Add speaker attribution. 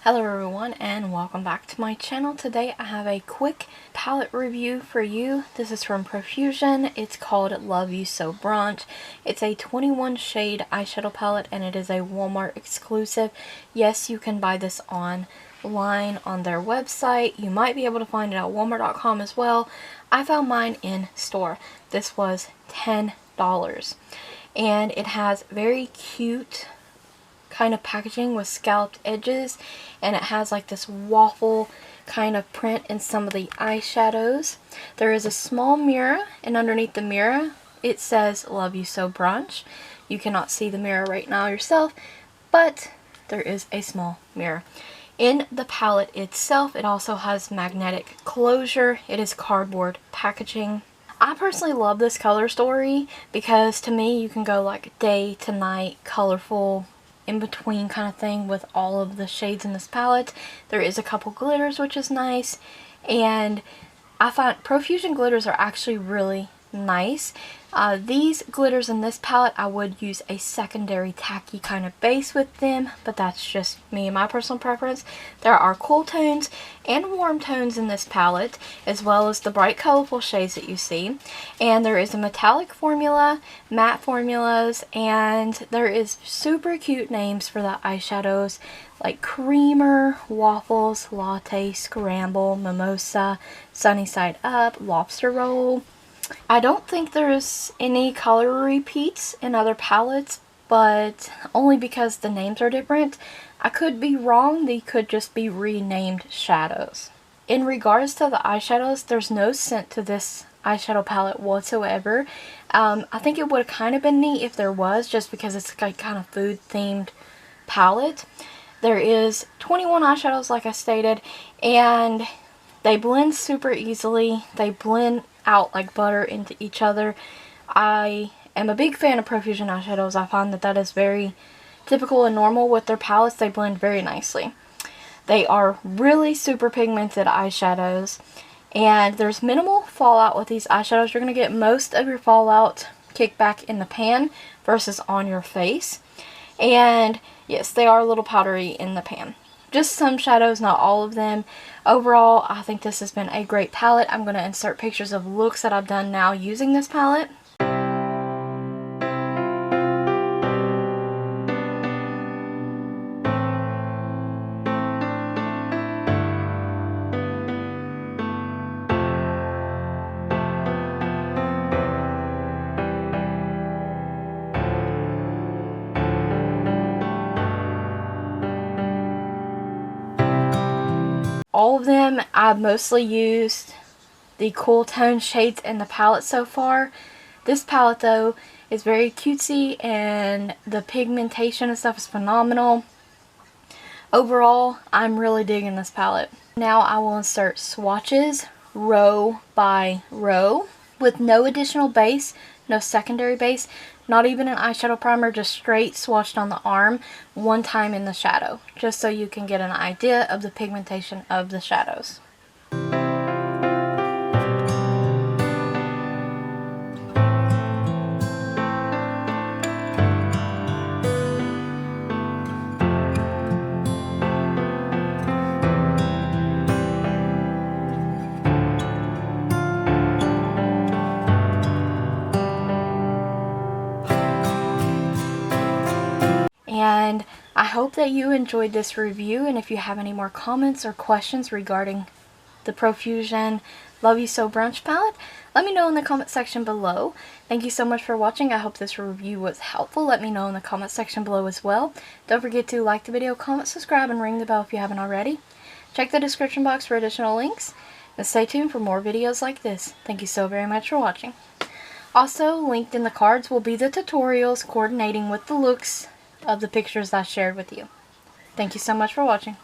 Speaker 1: Hello everyone and welcome back to my channel. Today I have a quick palette review for you. This is from Profusion. It's called Love You So Brunch. It's a 21 shade eyeshadow palette and it is a Walmart exclusive. Yes, you can buy this online on their website. You might be able to find it at walmart.com as well. I found mine in store. This was $10 and it has very cute kind of packaging with scalloped edges, and it has like this waffle kind of print in some of the eyeshadows. There is a small mirror, and underneath the mirror it says Love You So Brunch. You cannot see the mirror right now yourself, but there is a small mirror. In the palette itself, it also has magnetic closure. It is cardboard packaging. I personally love this color story because to me you can go like day to night, colorful, in between kind of thing with all of the shades in this palette. There is a couple glitters, which is nice, and I find Profusion glitters are actually really nice. These glitters in this palette, I would use a secondary tacky kind of base with them, but that's just me and my personal preference. There are cool tones and warm tones in this palette, as well as the bright colorful shades that you see. And there is a metallic formula, matte formulas, and there is super cute names for the eyeshadows like Creamer, Waffles, Latte, Scramble, Mimosa, Sunny Side Up, Lobster Roll. I don't think there's any color repeats in other palettes, but only because the names are different. I could be wrong, they could just be renamed shadows. In regards to the eyeshadows, there's no scent to this eyeshadow palette whatsoever. I think it would have kind of been neat if there was, just because it's like kind of food themed palette. There is 21 eyeshadows like I stated, and they blend super easily. They blend out like butter into each other. I am a big fan of Profusion eyeshadows. I find that that is very typical and normal with their palettes. They blend very nicely. They are really super pigmented eyeshadows, and there's minimal fallout with these eyeshadows. You're going to get most of your fallout kicked back in the pan versus on your face. And yes, they are a little powdery in the pan. Just some shadows, not all of them. Overall, I think this has been a great palette. I'm going to insert pictures of looks that I've done now using this palette. All of them, I've mostly used the cool tone shades in the palette so far. This palette though is very cutesy and the pigmentation and stuff is phenomenal. Overall, I'm really digging this palette. Now I will insert swatches row by row with no additional base, no secondary base, not even an eyeshadow primer, just straight swatched on the arm one time in the shadow, just so you can get an idea of the pigmentation of the shadows. And I hope that you enjoyed this review, and if you have any more comments or questions regarding the Profusion Love You So Brunch palette, let me know in the comment section below. Thank you so much for watching. I hope this review was helpful. Let me know in the comment section below as well. Don't forget to like the video, comment, subscribe, and ring the bell if you haven't already. Check the description box for additional links, and stay tuned for more videos like this. Thank you so very much for watching. Also, linked in the cards will be the tutorials coordinating with the looks of the pictures I shared with you. Thank you so much for watching.